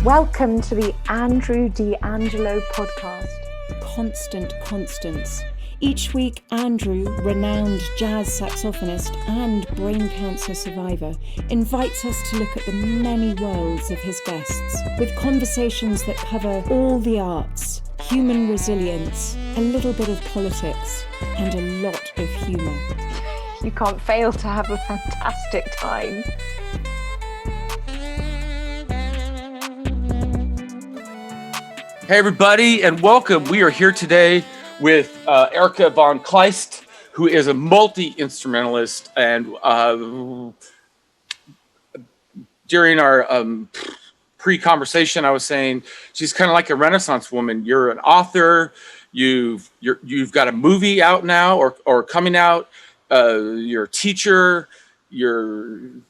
Welcome to the Andrew D'Angelo podcast. Constant Constance. Each week, Andrew, renowned jazz saxophonist and brain cancer survivor, invites us to look at the many worlds of his guests, with conversations that cover all the arts, human resilience, a little bit of politics, and a lot of humour. You can't fail to have a fantastic time. Hey everybody, and welcome. We are here today with Erica von Kleist, who is a multi-instrumentalist, and during our pre-conversation, I was saying she's kind of like a Renaissance woman. You're an author. You've got a movie out now or coming out. You're a teacher. You've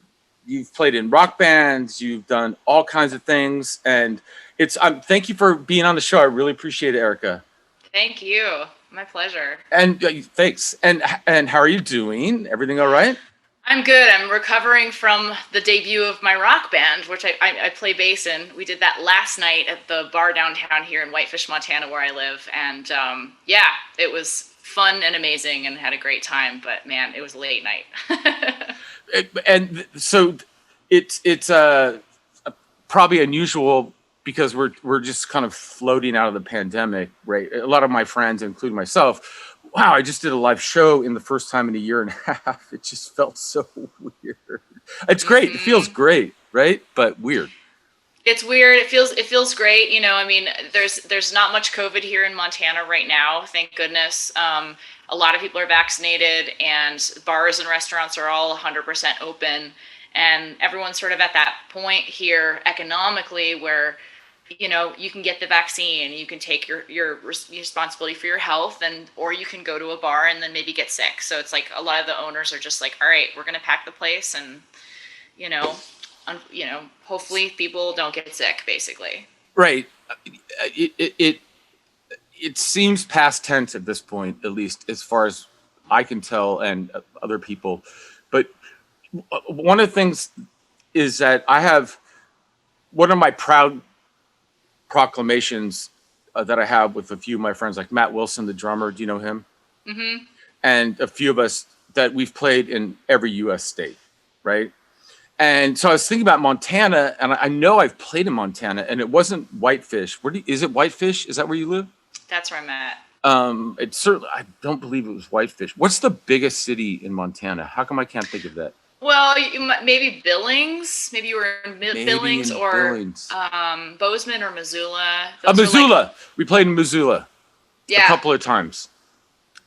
played in rock bands. You've done all kinds of things, and thank you for being on the show. I really appreciate it, Erica. Thank you. My pleasure. And thanks. And how are you doing? Everything all right? I'm good. I'm recovering from the debut of my rock band, which I play bass in. We did that last night at the bar downtown here in Whitefish, Montana, where I live. And it was fun and amazing and had a great time. But man, it was a late night. So it's probably unusual because we're just kind of floating out of the pandemic, right? A lot of my friends, including myself, wow, I just did a live show in the first time in a year and a half. It just felt so weird. It's great. It feels great, right? But weird. It's weird. It feels great. You know, I mean, there's not much COVID here in Montana right now, thank goodness. A lot of people are vaccinated, and bars and restaurants are all 100% open. And everyone's sort of at that point here economically where, you know, you can get the vaccine, you can take your responsibility for your health, or you can go to a bar and then maybe get sick. So it's like a lot of the owners are just like, all right, we're going to pack the place and, hopefully people don't get sick, basically. Right. It seems past tense at this point, at least as far as I can tell and other people. But one of the things is that I have one of my proud proclamations that I have with a few of my friends, like Matt Wilson, the drummer. Do you know him? Mm-hmm. And a few of us that we've played in every U.S. state, right? And so I was thinking about Montana, and I know I've played in Montana, and it wasn't Whitefish. Is it Whitefish? Is that where you live? That's where I'm at. It's certainly, I don't believe it was Whitefish. What's the biggest city in Montana? How come I can't think of that? Well, maybe Billings. Maybe you were in Billings or Bozeman or Missoula. Missoula. We played in Missoula a couple of times.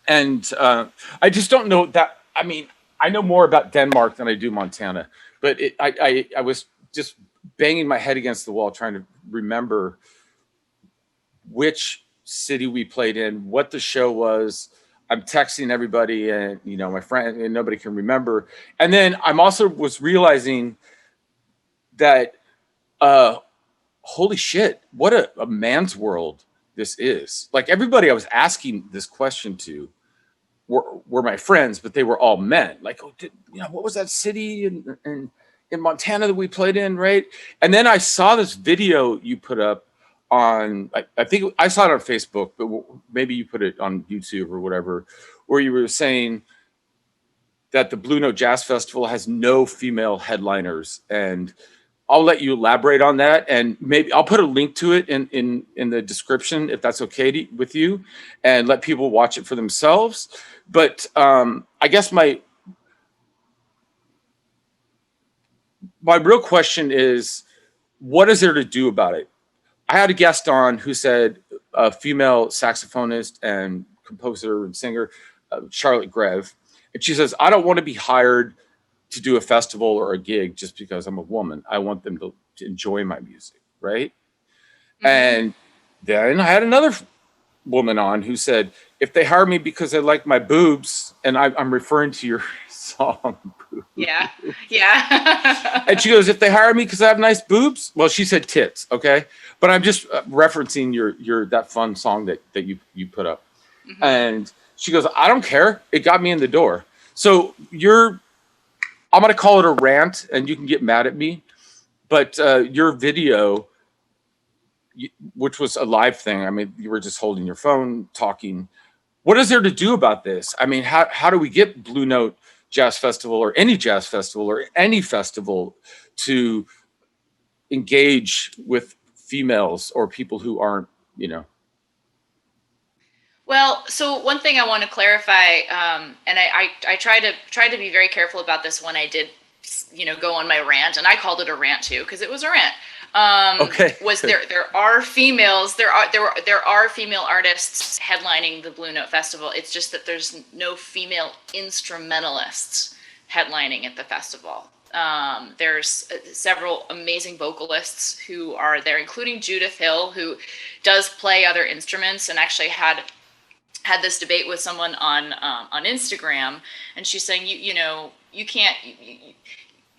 And I just don't know that. I mean, I know more about Denmark than I do Montana. But I was just banging my head against the wall trying to remember which city we played in, what the show was. I'm texting everybody and, my friend, and nobody can remember. And then I'm also was realizing that, holy shit, what a man's world this is. Like everybody I was asking this question to were my friends, but they were all men. Like, what was that city in Montana that we played in, right? And then I saw this video you put up on, I think I saw it on Facebook, but maybe you put it on YouTube or whatever, where you were saying that the Blue Note Jazz Festival has no female headliners. And I'll let you elaborate on that. And maybe I'll put a link to it in the description, if that's okay with you, and let people watch it for themselves. But I guess my real question is, what is there to do about it? I had a guest on who said a female saxophonist and composer and singer, Charlotte Greve. And she says, I don't want to be hired to do a festival or a gig just because I'm a woman. I want them to enjoy my music, right? Mm-hmm. And then I had another woman on who said, if they hire me because they like my boobs, and I'm referring to your song, boobs. Yeah. And she goes, if they hire me because I have nice boobs, well, she said tits, okay? But I'm just referencing your that fun song that you put up. Mm-hmm. And she goes, I don't care. It got me in the door. So I'm going to call it a rant, and you can get mad at me. But your video which was a live thing. I mean, you were just holding your phone, talking. What is there to do about this? I mean, how do we get Blue Note Jazz Festival or any jazz festival or any festival to engage with females or people who aren't, Well, so one thing I want to clarify, and I try to be very careful about this when I did, go on my rant, and I called it a rant too because it was a rant. Okay. Was there are females there are female artists headlining the Blue Note Festival. It's just that there's no female instrumentalists headlining at the festival. There's several amazing vocalists who are there, including Judith Hill, who does play other instruments, and actually had this debate with someone on Instagram, and she's saying you can't.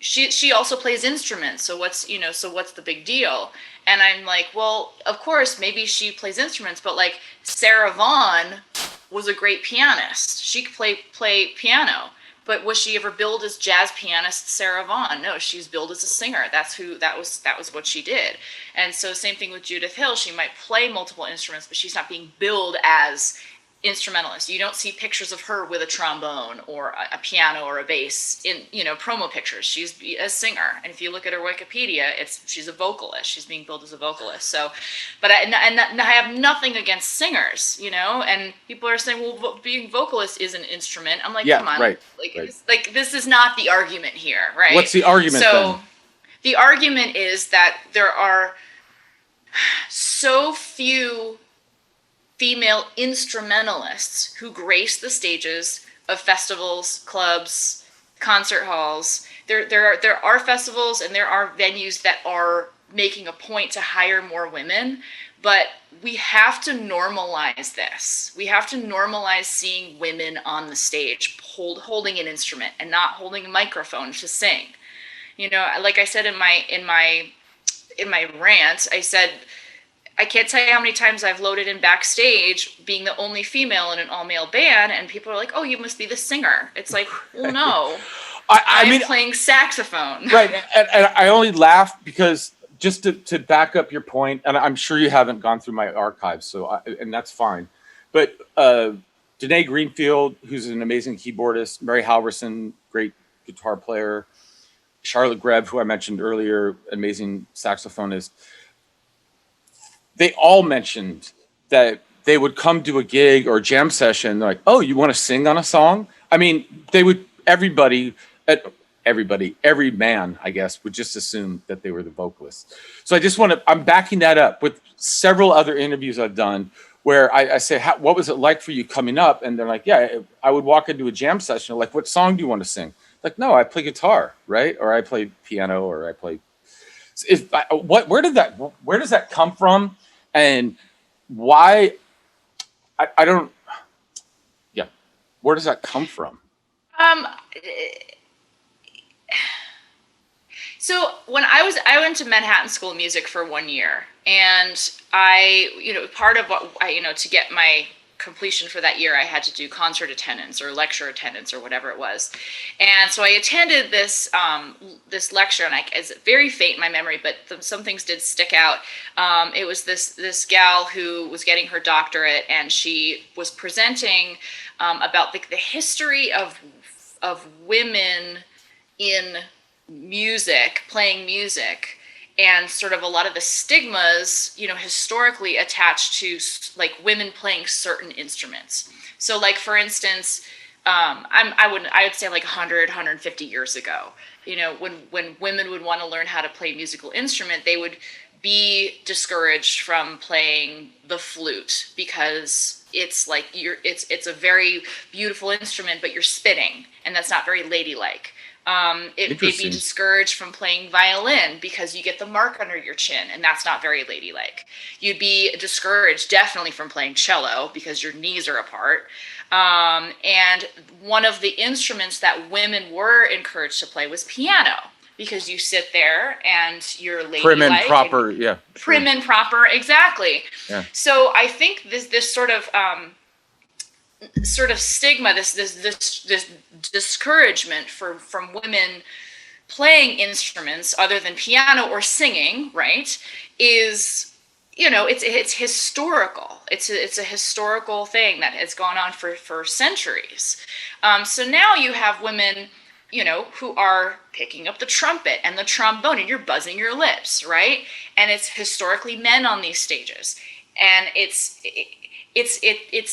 She also plays instruments, so what's the big deal? And I'm like, well, of course, maybe she plays instruments, but like Sarah Vaughan was a great pianist. She could play piano, but was she ever billed as jazz pianist Sarah Vaughan? No, she was billed as a singer. That was what she did. And so same thing with Judith Hill. She might play multiple instruments, but she's not being billed as instrumentalist. You don't see pictures of her with a trombone or a piano or a bass in promo pictures. She's a singer, and if you look at her Wikipedia, she's a vocalist. She's being billed as a vocalist. So, but I have nothing against singers, and people are saying, well, being vocalist is an instrument. I'm like, come on, right, like this is not the argument here, right? What's the argument then? The argument is that there are so few female instrumentalists who grace the stages of festivals, clubs, concert halls. There are festivals and there are venues that are making a point to hire more women, but we have to normalize this. We have to normalize seeing women on the stage holding an instrument and not holding a microphone to sing. Like I said in my rant, I said, I can't tell you how many times I've loaded in backstage being the only female in an all-male band, and people are like, oh, you must be the singer. It's like, well, no. I'm playing saxophone. Right, and I only laugh because just to back up your point, and I'm sure you haven't gone through my archives, and that's fine. But Danae Greenfield, who's an amazing keyboardist, Mary Halverson, great guitar player, Charlotte Greb, who I mentioned earlier, amazing saxophonist, they all mentioned that they would come to a gig or a jam session. They're like, oh, you want to sing on a song? I mean, every man, I guess, would just assume that they were the vocalists. So I'm backing that up with several other interviews I've done where I say, what was it like for you coming up? And they're like, yeah, I would walk into a jam session. Like, what song do you want to sing? Like, no, I play guitar, right? Or I play piano, or I play. Where does that come from? And why? I don't. Yeah, where does that come from? So when I went to Manhattan School of Music for 1 year, and part of what to get my completion for that year, I had to do concert attendance or lecture attendance or whatever it was. And so I attended this lecture, and it's very faint in my memory, but some things did stick out. It was this gal who was getting her doctorate, and she was presenting about the history of women in music, playing music, and sort of a lot of the stigmas, historically attached to like women playing certain instruments. So like, for instance, I would say like 150 years ago, when women would want to learn how to play a musical instrument, they would be discouraged from playing the flute because it's like it's a very beautiful instrument, but you're spitting, and that's not very ladylike. They'd be discouraged from playing violin because you get the mark under your chin, and that's not very ladylike. You'd be discouraged definitely from playing cello because your knees are apart. And one of the instruments that women were encouraged to play was piano, because you sit there and you're ladylike. Prim and proper, yeah. Prim and proper, exactly. Yeah. So I think this sort of stigma, this discouragement from women playing instruments other than piano or singing, right, is it's historical. It's a historical thing that has gone on for centuries. So now you have women, who are picking up the trumpet and the trombone, and you're buzzing your lips, right? And it's historically men on these stages, and it's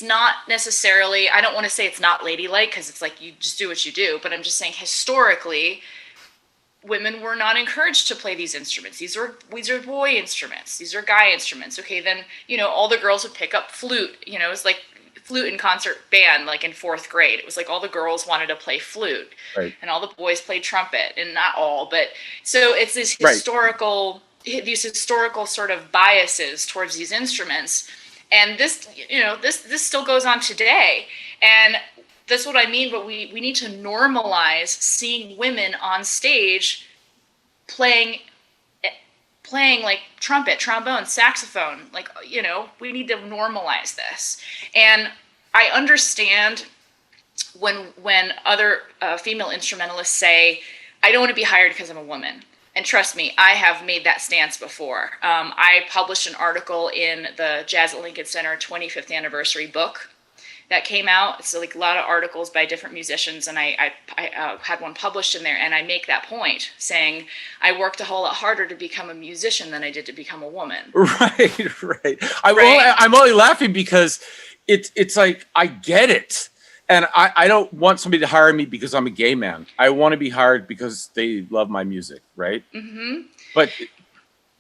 not necessarily. I don't want to say it's not ladylike, because it's like you just do what you do, but I'm just saying historically women were not encouraged to play these instruments. These are boy instruments. These are guy instruments. Okay, then all the girls would pick up flute. It was like flute in concert band, like in 4th grade. It was like all the girls wanted to play flute, Right. and all the boys played trumpet, and not all, but so it's this these historical sort of biases towards these instruments, and this still goes on today, and that's what I mean. But we need to normalize seeing women on stage playing like trumpet, trombone, saxophone. Like, we need to normalize this. And I understand when other female instrumentalists say, I don't want to be hired because I'm a woman. And trust me, I have made that stance before. I published an article in the Jazz at Lincoln Center 25th anniversary book that came out. It's like a lot of articles by different musicians, and I had one published in there, and I make that point, saying I worked a whole lot harder to become a musician than I did to become a woman. Right. I'm only laughing because it's like, I get it. And I don't want somebody to hire me because I'm a gay man. I want to be hired because they love my music, right? Mm-hmm. But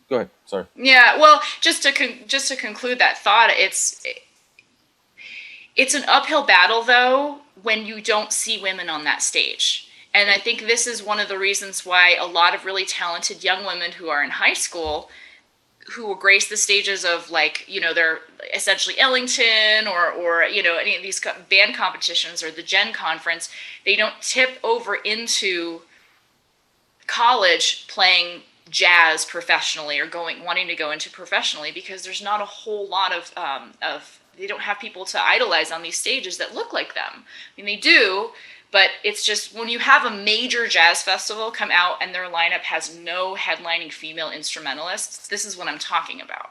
go ahead. Sorry. Yeah. Well, just to conclude that thought, it's an uphill battle, though, when you don't see women on that stage. And I think this is one of the reasons why a lot of really talented young women who are in high school, who will grace the stages of, like, they're essentially Ellington or any of these band competitions or the Gen Conference, they don't tip over into college playing jazz professionally or wanting to go into professionally, because there's not a whole lot of they don't have people to idolize on these stages that look like them. I mean, they do, but it's just when you have a major jazz festival come out and their lineup has no headlining female instrumentalists, this is what I'm talking about.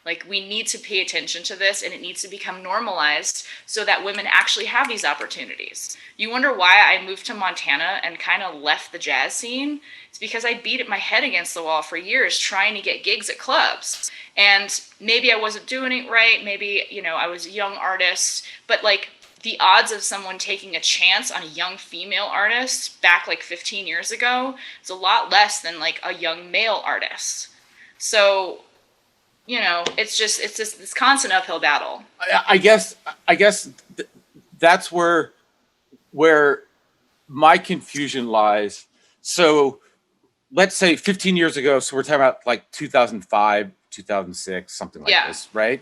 Like, we need to pay attention to this, and it needs to become normalized so that women actually have these opportunities. You wonder why I moved to Montana and kind of left the jazz scene? It's because I beat my head against the wall for years trying to get gigs at clubs. And maybe I wasn't doing it right. Maybe, I was a young artist. But, like, the odds of someone taking a chance on a young female artist back, like, 15 years ago is a lot less than, like, a young male artist. So, it's just this constant uphill battle. I guess that's where my confusion lies. So let's say 15 years ago, so we're talking about like 2005, 2006, something like this, right?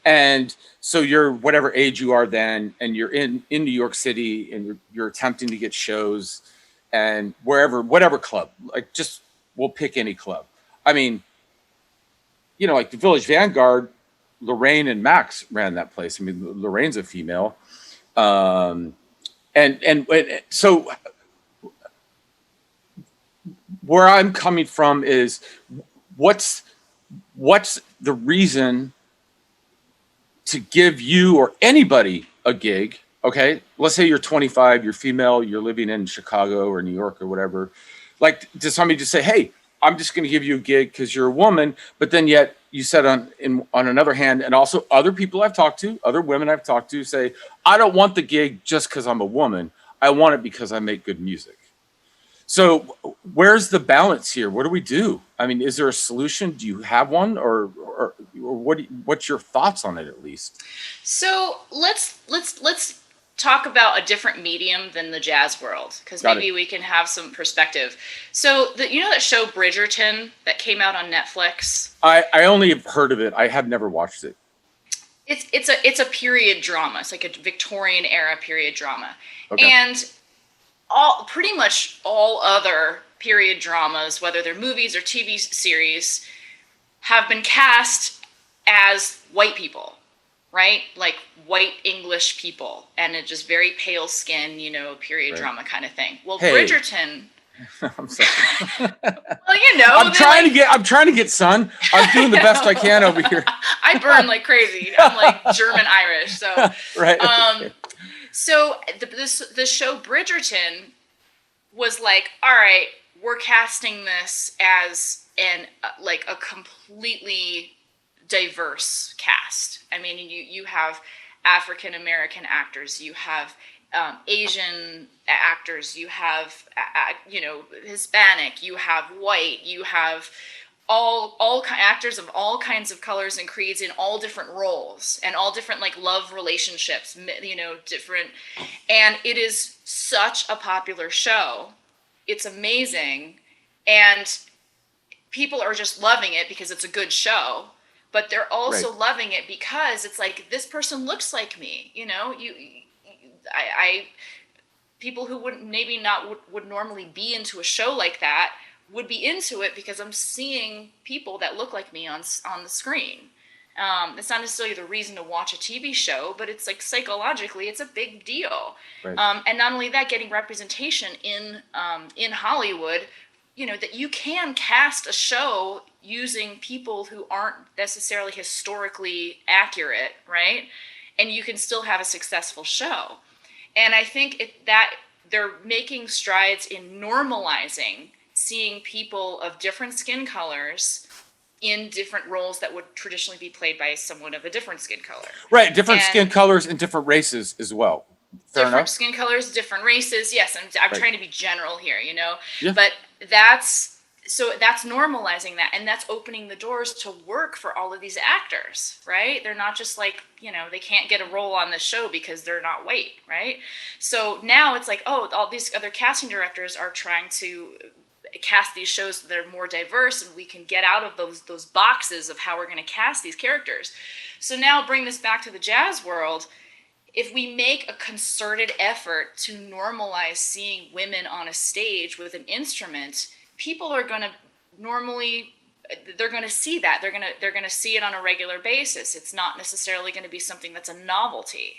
And so you're whatever age you are then, and you're in New York City, and you're attempting to get shows, and whatever club, like, just, we'll pick any club. I mean, like the Village Vanguard, Lorraine and Max ran that place. I mean, Lorraine's a female. And so where I'm coming from is, what's the reason to give you or anybody a gig? Okay, let's say you're 25, you're female, you're living in Chicago or New York or whatever. Like, does somebody just say, hey, I'm just going to give you a gig because you're a woman? But then yet you said on another hand, and also other people I've talked to, other women I've talked to, say, I don't want the gig just because I'm a woman. I want it because I make good music. So where's the balance here? What do we do? I mean, is there a solution? Do you have one, or what's your thoughts on it, at least? So let's talk about a different medium than the jazz world, because maybe we can have some perspective. So that show Bridgerton that came out on Netflix? I only have heard of it. I have never watched it. It's a period drama. It's like a Victorian era period drama. Okay. And pretty much all other period dramas, whether they're movies or TV series, have been cast as white people, right? Like white English people, and it just very pale skin, period drama kind of thing. Well, hey. I'm sorry. Well, you know, I'm trying to get sun. I'm doing the best I can over here. I burn like crazy. I'm like German Irish. So, Right. so the show Bridgerton was like, all right, we're casting this as like a completely diverse cast. I mean, you have African American actors, you have Asian actors, you have Hispanic, you have white, you have actors of all kinds of colors and creeds in all different roles and all different like love relationships, different. And it is such a popular show. It's amazing. And people are just loving it because it's a good show, but they're also loving it because it's like, this person looks like me, people who would normally be into a show like that would be into it because I'm seeing people that look like me on the screen. It's not necessarily the reason to watch a TV show, but it's like psychologically, it's a big deal. Right. And not only that, getting representation in Hollywood, that you can cast a show using people who aren't necessarily historically accurate, right? And you can still have a successful show. And I think that they're making strides in normalizing seeing people of different skin colors in different roles that would traditionally be played by someone of a different skin color. Right, different skin colors and different races as well. Fair different enough. Skin colors, different races. Yes, I'm trying to be general here, Yeah. But that's normalizing that, and that's opening the doors to work for all of these actors, right? They're not just like, they can't get a role on this show because they're not white, right? So now it's like, oh, all these other casting directors are trying to cast these shows that are more diverse, and we can get out of those boxes of how we're going to cast these characters. So now bring this back to the jazz world. If we make a concerted effort to normalize seeing women on a stage with an instrument, people are going to they're going to see that. They're going to see it on a regular basis. It's not necessarily going to be something that's a novelty,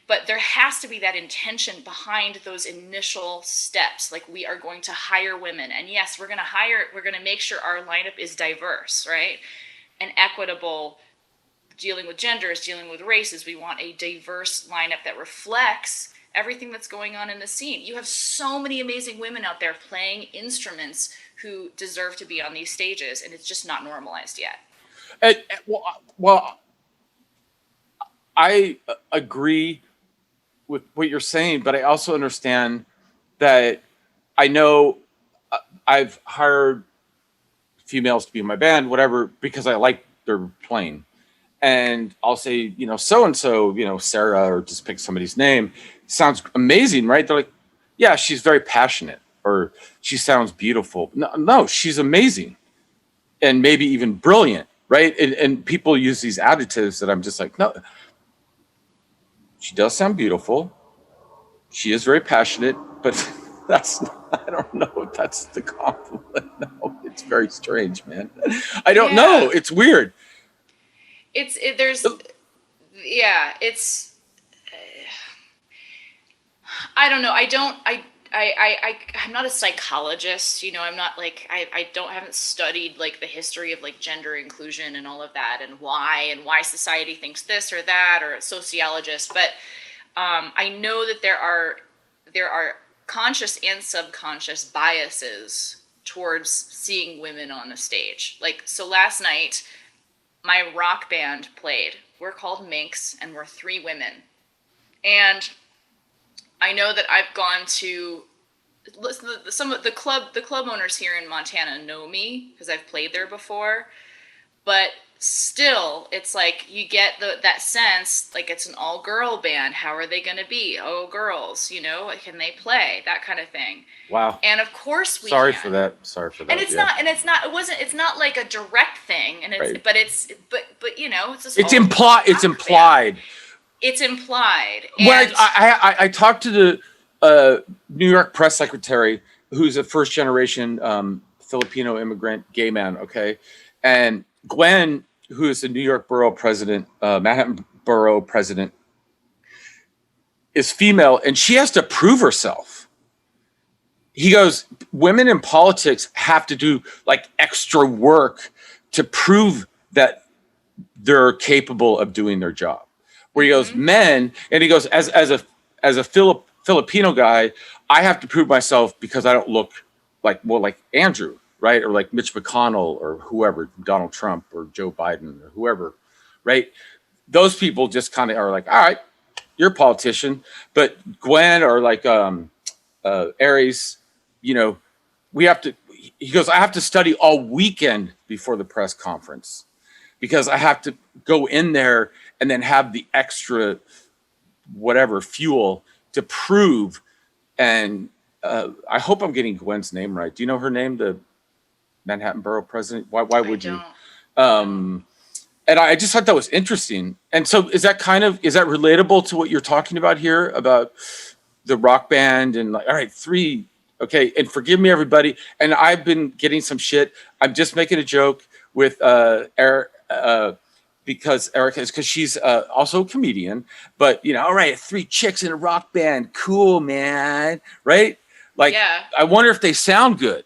but there has to be that intention behind those initial steps. Like, we are going to hire women, and yes, we're going to make sure our lineup is diverse, right? And equitable, dealing with genders, dealing with races. We want a diverse lineup that reflects everything that's going on in the scene. You have so many amazing women out there playing instruments who deserve to be on these stages, and it's just not normalized yet. Well, I agree with what you're saying, but I also understand that I know I've hired females to be in my band, whatever, because I like their playing. And I'll say, so-and-so, Sarah, or just pick somebody's name, sounds amazing, right? They're like, yeah, she's very passionate, or she sounds beautiful. No, she's amazing, and maybe even brilliant, right? And people use these adjectives that I'm just like, no, she does sound beautiful. She is very passionate, but I don't know if that's the compliment. No, it's very strange, man. I don't know. It's weird. I don't know. I'm not a psychologist, I'm not like, I haven't studied like the history of like gender inclusion and all of that, and why society thinks this or that, or a sociologist, but I know that there are conscious and subconscious biases towards seeing women on a stage. Like, so last night, my rock band played. We're called Minx, and we're 3 women. And I know that I've gone to some of the club owners here in Montana know me because I've played there before, but still, it's like you get that sense like it's an all-girl band. How are they going to be? Oh, girls, can they play? That kind of thing. Wow. And of course we Sorry can. for that. And it's not like a direct thing, and it's right. but it's this it's implied. It's implied. It's implied. Well, I talked to the New York press secretary, who's a first generation Filipino immigrant gay man. Okay. And Gwen, who is the New York borough president, Manhattan borough president, is female, and she has to prove herself. he goes, women in politics have to do like extra work to prove that they're capable of doing their job. Where he goes, men, and he goes, as a Filipino guy, I have to prove myself because I don't look like Andrew, right? Or like Mitch McConnell or whoever, Donald Trump or Joe Biden or whoever, right? Those people just kind of are like, all right, you're a politician. But Gwen or like Aries, you know, we have to, he goes, I have to study all weekend before the press conference because I have to go in there and then have the extra whatever fuel to prove. And I hope I'm getting Gwen's name right. Do you know her name, the Manhattan Borough president? Why would you? And I just thought that was interesting. And so is that relatable to what you're talking about here about the rock band and like, all right, 3, okay. And forgive me, everybody. And I've been getting some shit. I'm just making a joke with Eric, because Erica is, because she's also a comedian, but you know, all right, 3 chicks in a rock band. Cool, man. Right. Like, yeah. I wonder if they sound good.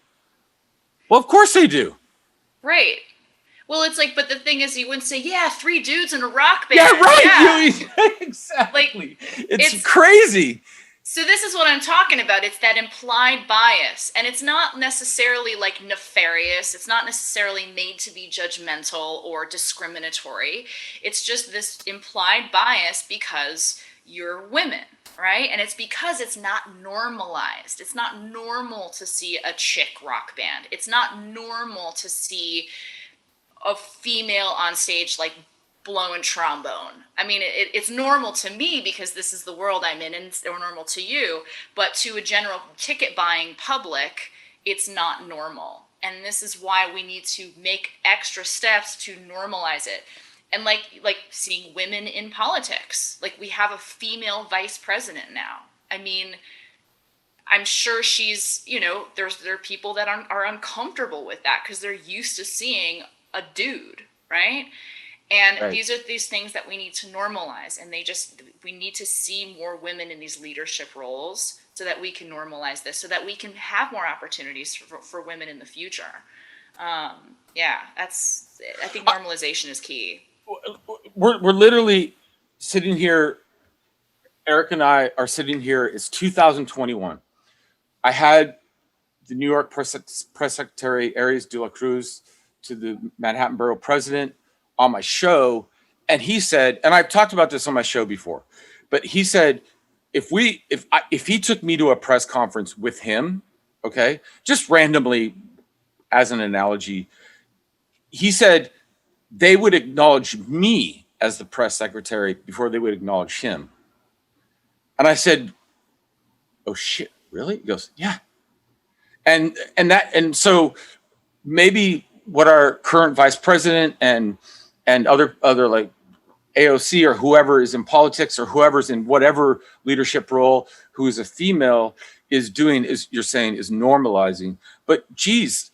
Well, of course they do. Right. Well, it's like, but the thing is, you wouldn't say, yeah, 3 dudes in a rock band. Yeah, right. Yeah. Exactly. Like, it's crazy. So this is what I'm talking about. It's that implied bias. And it's not necessarily like nefarious. It's not necessarily made to be judgmental or discriminatory. It's just this implied bias because you're women, right? And it's because it's not normalized. It's not normal to see a chick rock band. It's not normal to see a female on stage like blowing trombone. I mean, it's normal to me because this is the world I'm in, and it's normal to you. But to a general ticket buying public, it's not normal. And this is why we need to make extra steps to normalize it. And like seeing women in politics, like we have a female vice president now. I mean, I'm sure she's, you know, there are people that are uncomfortable with that because they're used to seeing a dude, right? And right. These are these things that we need to normalize, and we need to see more women in these leadership roles so that we can normalize this, so that we can have more opportunities for women in the future. I think normalization is key. We're literally sitting here. Eric and I are sitting here. It's 2021. I had the New York press secretary, Aries de la Cruz, to the Manhattan Borough president on my show. And he said, and I've talked about this on my show before, but he said, if he took me to a press conference with him, okay, just randomly as an analogy, he said they would acknowledge me as the press secretary before they would acknowledge him. And I said, oh shit, really? He goes, yeah. And so maybe what our current vice president and other like AOC or whoever is in politics or whoever's in whatever leadership role who is a female is doing is, you're saying, is normalizing. But geez,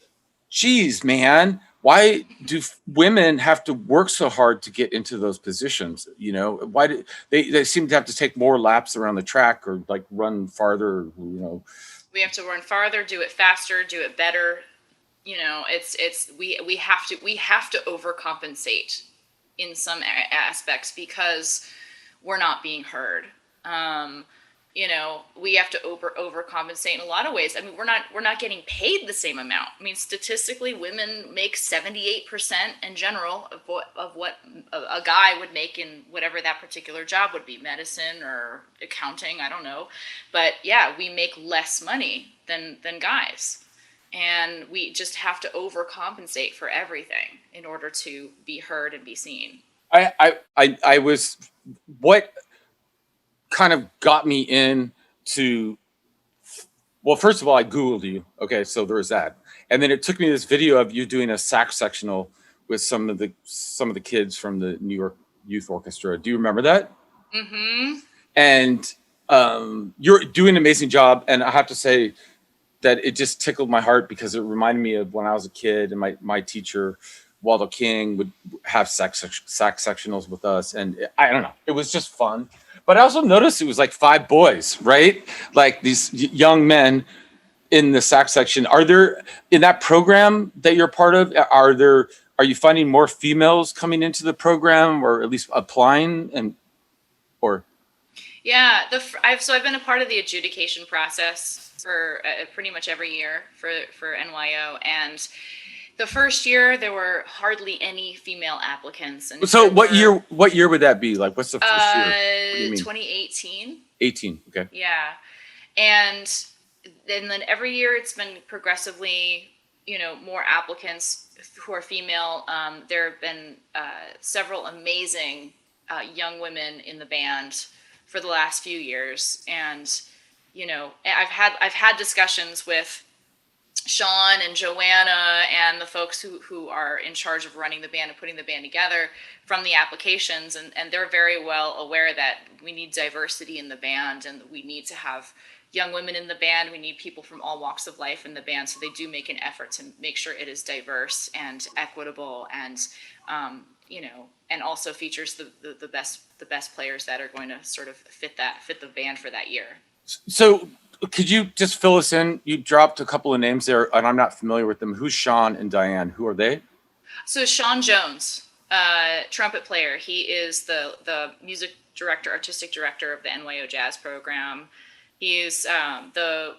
man, why do women have to work so hard to get into those positions? You know, why do they seem to have to take more laps around the track or like run farther, you know? We have to run farther, do it faster, do it better. You know, we have to overcompensate in some aspects because we're not being heard. You know, we have to overcompensate in a lot of ways. I mean, we're not getting paid the same amount. I mean, statistically, women make 78% in general of what a guy would make in whatever that particular job would be, medicine or accounting, I don't know. But yeah, we make less money than guys. And we just have to overcompensate for everything in order to be heard and be seen. I was, what kind of got me into, well, first of all, I Googled you. Okay, so there was that. And then it took me this video of you doing a sax sectional with some of the kids from the New York Youth Orchestra. Do you remember that? Mm-hmm. And you're doing an amazing job. And I have to say, that it just tickled my heart because it reminded me of when I was a kid and my teacher, Waldo King, would have sax sectionals with us. And I don't know, it was just fun. But I also noticed it was like 5 boys, right? Like these young men in the sax section. Are there, in that program that you're part of, are you finding more females coming into the program, or at least applying, and or? Yeah, I've been a part of the adjudication process for pretty much every year for NYO, and the first year there were hardly any female applicants, and So what year? What year would that be? Like, what's the first year? What do you mean? 2018. 18. Okay. Yeah, and then every year it's been progressively, more applicants who are female. There have been several amazing young women in the band for the last few years, and I've had discussions with Sean and Joanna and the folks who are in charge of running the band and putting the band together from the applications, and they're very well aware that we need diversity in the band, and we need to have young women in the band. We need people from all walks of life in the band, so they do make an effort to make sure it is diverse and equitable, and and also features the best players that are going to sort of fit the band for that year. So could you just fill us in? You dropped a couple of names there, and I'm not familiar with them. Who's Sean and Diane? Who are they? So Sean Jones, trumpet player. He is the music director, artistic director of the NYO Jazz program. He's the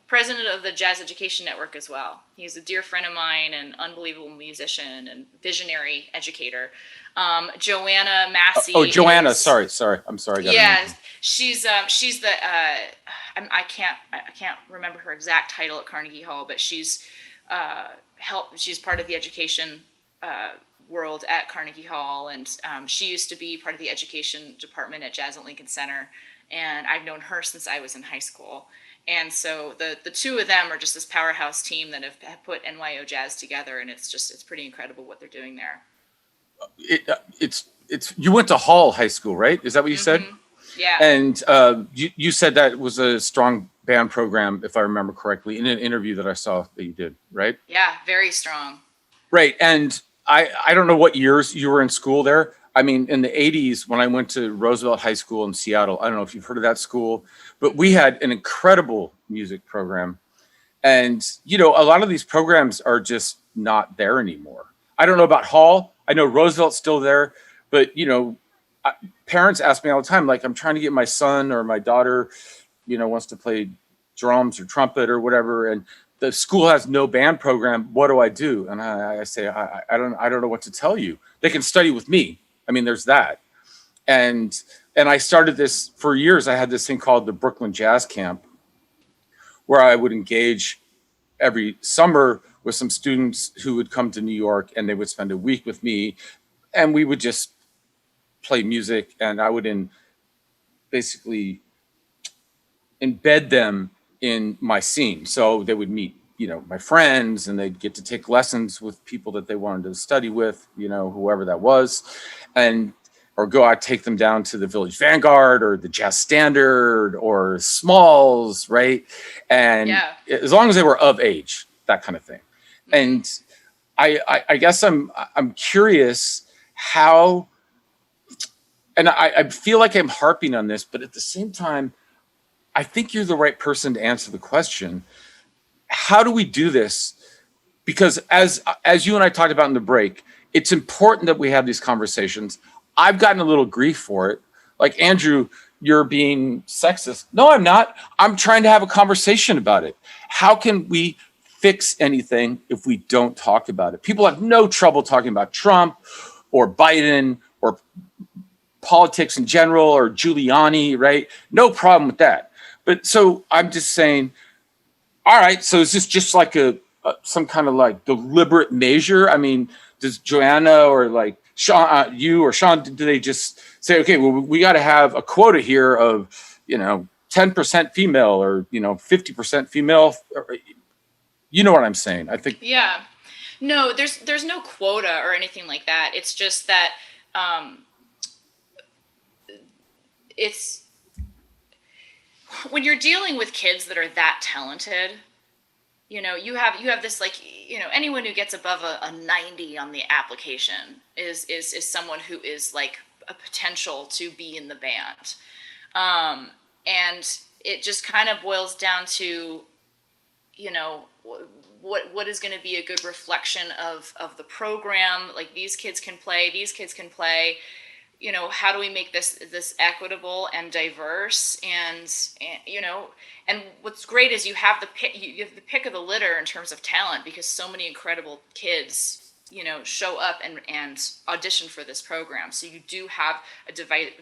president of the Jazz Education Network as well. He's a dear friend of mine, and unbelievable musician and visionary educator. Joanna Massey. Oh, Joanna. Sorry. I'm sorry. Yeah, she's the I can't remember her exact title at Carnegie Hall, but she's she's part of the education world at Carnegie Hall, and she used to be part of the education department at Jazz at Lincoln Center, and I've known her since I was in high school. And so the two of them are just this powerhouse team that have put NYO Jazz together, and it's pretty incredible what they're doing there. It's you went to Hall High School, right? Is that what you said? Yeah. And you said that was a strong band program, if I remember correctly, in an interview that I saw that you did, right? Yeah, very strong. Right. And I don't know what years you were in school there. I mean, in the 80s, when I went to Roosevelt High School in Seattle, I don't know if you've heard of that school, but we had an incredible music program. And, a lot of these programs are just not there anymore. I don't know about Hall. I know Roosevelt's still there, but, parents ask me all the time, like, I'm trying to get my son or my daughter, wants to play drums or trumpet or whatever, and the school has no band program. What do I do? And I say, I don't know what to tell you. They can study with me. I mean, there's that. And I started this for years. I had this thing called the Brooklyn Jazz Camp, where I would engage every summer with some students who would come to New York, and they would spend a week with me, and we would just play music, and I would basically embed them in my scene. So they would meet, my friends, and they'd get to take lessons with people that they wanted to study with, whoever that was, or go out, take them down to the Village Vanguard or the Jazz Standard or Smalls, right? And as long as they were of age, that kind of thing. And I guess I'm curious how, and I feel like I'm harping on this, but at the same time, I think you're the right person to answer the question. How do we do this? Because as you and I talked about in the break, it's important that we have these conversations. I've gotten a little grief for it. Like, Andrew, you're being sexist. No, I'm not. I'm trying to have a conversation about it. How can we fix anything if we don't talk about it? People have no trouble talking about Trump or Biden or politics in general or Giuliani, right? No problem with that. But so I'm just saying, all right, so is this just like some kind of like deliberate measure? I mean, does Joanna or like Sean, you or Sean, do they just say, okay, well, we got to have a quota here of, 10% female or, 50% female? You know what I'm saying? I think. Yeah. No, there's no quota or anything like that. It's just that it's when you're dealing with kids that are that talented, you have this, like, anyone who gets above a 90 on the application is someone who is like a potential to be in the band. And it just kind of boils down to what is going to be a good reflection of the program. Like, these kids can play. How do we make this equitable and diverse? And what's great is you have the pick of the litter in terms of talent, because so many incredible kids show up and audition for this program. So you do have a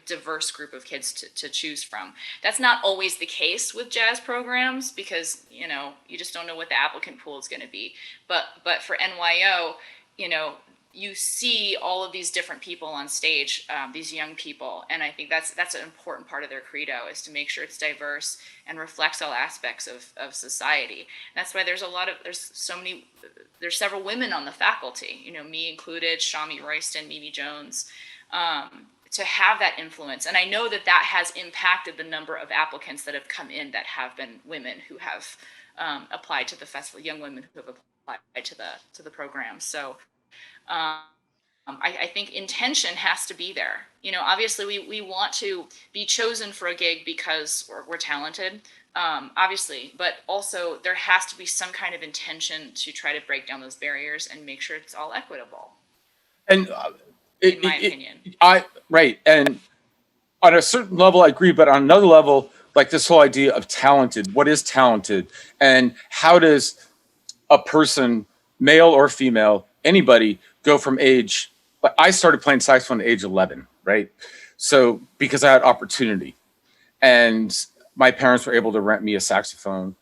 diverse group of kids to choose from. That's not always the case with jazz programs, because you just don't know what the applicant pool is going to be. But for NYO, you see all of these different people on stage, these young people, and I think that's an important part of their credo, is to make sure it's diverse and reflects all aspects of society. And that's why there's several women on the faculty, me included, Shami Royston, Mimi Jones, to have that influence. And I know that has impacted the number of applicants that have come in that have been women who have applied to the festival, young women who have applied to the program. So I think intention has to be there. Obviously we want to be chosen for a gig because we're talented, obviously, but also there has to be some kind of intention to try to break down those barriers and make sure it's all equitable. And in my opinion. Right. And on a certain level, I agree, but on another level, like this whole idea of talented, what is talented, and how does a person, male or female, anybody, go from age, but I started playing saxophone at age 11, right? So because I had opportunity, and my parents were able to rent me a saxophone.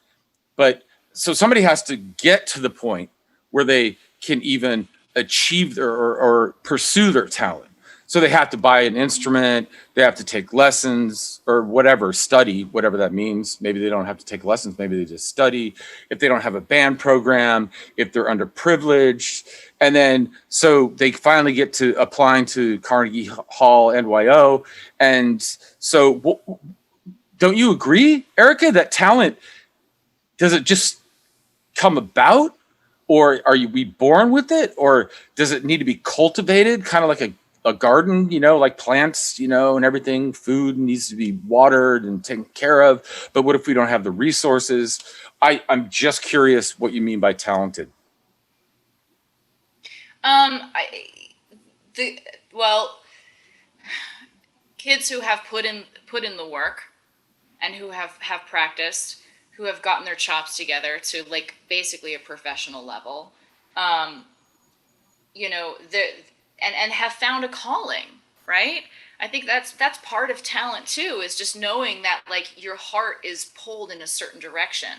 But so somebody has to get to the point where they can even achieve or pursue their talent. So they have to buy an instrument, they have to take lessons or whatever, study, whatever that means. Maybe they don't have to take lessons, maybe they just study. If they don't have a band program, if they're underprivileged. And then so they finally get to applying to Carnegie Hall, NYO. And so don't you agree, Erica, that talent, does it just come about? Or are we born with it? Or does it need to be cultivated, kind of like a garden, like plants, and everything? Food needs to be watered and taken care of. But what if we don't have the resources? I'm just curious what you mean by talented. Kids who have put in the work and who have practiced, who have gotten their chops together to like basically a professional level, and have found a calling, right? I think that's part of talent too, is just knowing that like your heart is pulled in a certain direction,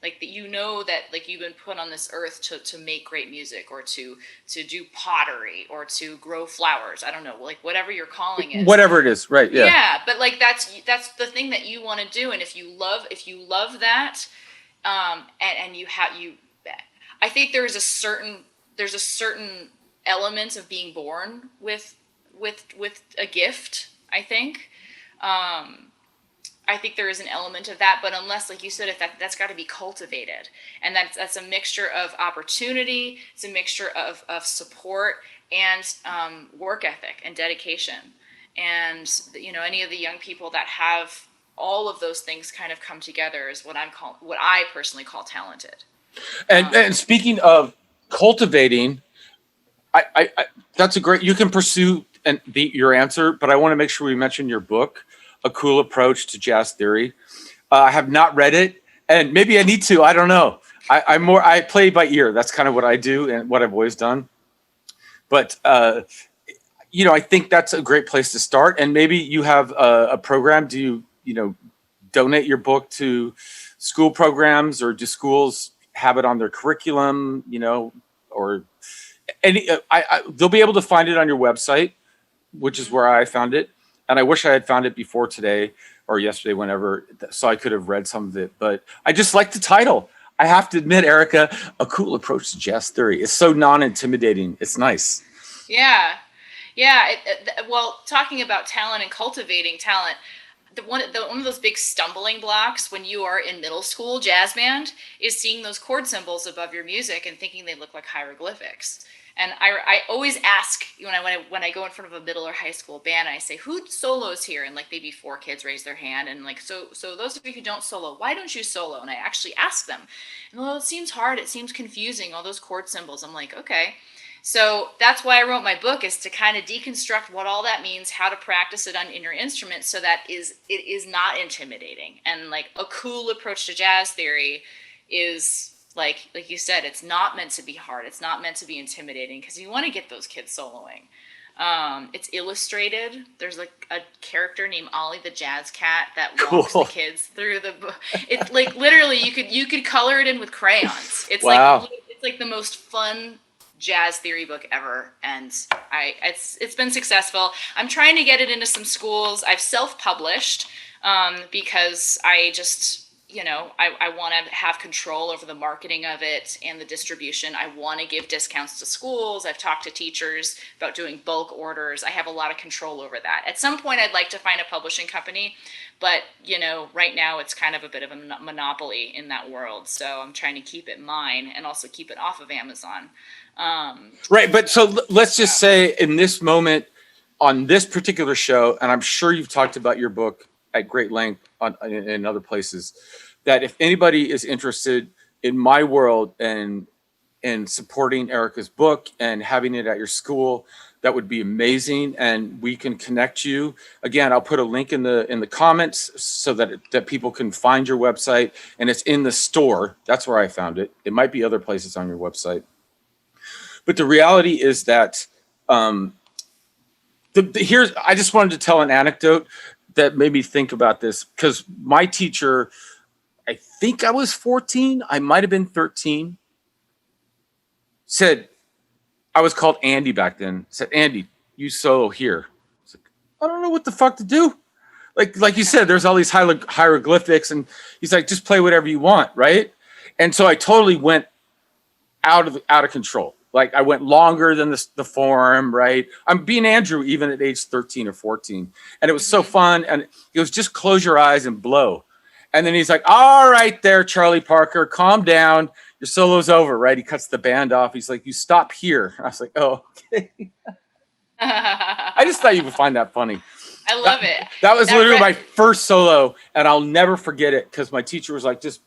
like that that like you've been put on this earth to make great music, or to do pottery, or to grow flowers. I don't know, like whatever your calling is. Whatever it is, right? Yeah. Yeah, but like that's the thing that you want to do, and if you love that, and I think there's a certain element of being born with a gift. I think there is an element of that, but unless, like you said, if that's got to be cultivated, and that's a mixture of opportunity, it's a mixture of support and work ethic and dedication, and any of the young people that have all of those things kind of come together is what I personally call talented. And speaking of cultivating, I that's a great, you can pursue your answer, but I want to make sure we mention your book, A Cool Approach to Jazz Theory. I have not read it, and maybe I need to. I don't know. I play by ear. That's kind of what I do and what I've always done. But I think that's a great place to start. And maybe you have a program. Do you donate your book to school programs, or do schools have it on their curriculum? Or any? They'll be able to find it on your website, which is where I found it. And I wish I had found it before today or yesterday, whenever, so I could have read some of it. But I just like the title. I have to admit, Erica, A Cool Approach to Jazz Theory. It's so non-intimidating. It's nice. Yeah. Well, talking about talent and cultivating talent, one of those big stumbling blocks when you are in middle school jazz band is seeing those chord symbols above your music and thinking they look like hieroglyphics. And I always ask when I go in front of a middle or high school band, and I say, who solos here? And like maybe 4 kids raise their hand, and like, so those of you who don't solo, why don't you solo? And I actually ask them, and well, it seems hard, it seems confusing, all those chord symbols. I'm like, okay. So that's why I wrote my book, is to kind of deconstruct what all that means, how to practice it in your instrument, so that it is not intimidating. And like a cool approach to jazz theory is like you said, it's not meant to be hard. It's not meant to be intimidating, because you want to get those kids soloing. It's illustrated. There's like a character named Ollie the Jazz Cat that walks the kids through the book. It's like literally you could color it in with crayons. It's Wow. it's like the most fun jazz theory book ever, and it's been successful. I'm trying to get it into some schools. I've self-published because I just I want to have control over the marketing of it and the distribution. I want to give discounts to schools. I've talked to teachers about doing bulk orders. I have a lot of control over that. At some point, I'd like to find a publishing company, but right now it's kind of a bit of a monopoly in that world. So I'm trying to keep it mine and also keep it off of Amazon. Right. But so let's just say in this moment on this particular show, and I'm sure you've talked about your book at great length in other places, that if anybody is interested in my world and supporting Erica's book and having it at your school, that would be amazing. And we can connect you. Again, I'll put a link in the comments so that people can find your website, and it's in the store. That's where I found it. It might be other places on your website. But the reality is that I just wanted to tell an anecdote that made me think about this, because my teacher, I think I was 14, I might have been 13, said, I was called Andy back then, said, Andy, you solo here. I was like, I don't know what the fuck to do. Like you said, there's all these hieroglyphics, and he's like, just play whatever you want, right? And so I totally went out of control. Like I went longer than the form, right? I'm being Andrew even at age 13 or 14. And it was so fun. And it was just close your eyes and blow. And then he's like, all right there, Charlie Parker, calm down. Your solo's over, right? He cuts the band off. He's like, you stop here. I was like, oh, okay. I just thought you would find that funny. I love it. That was literally my first solo, and I'll never forget it, because my teacher was like, just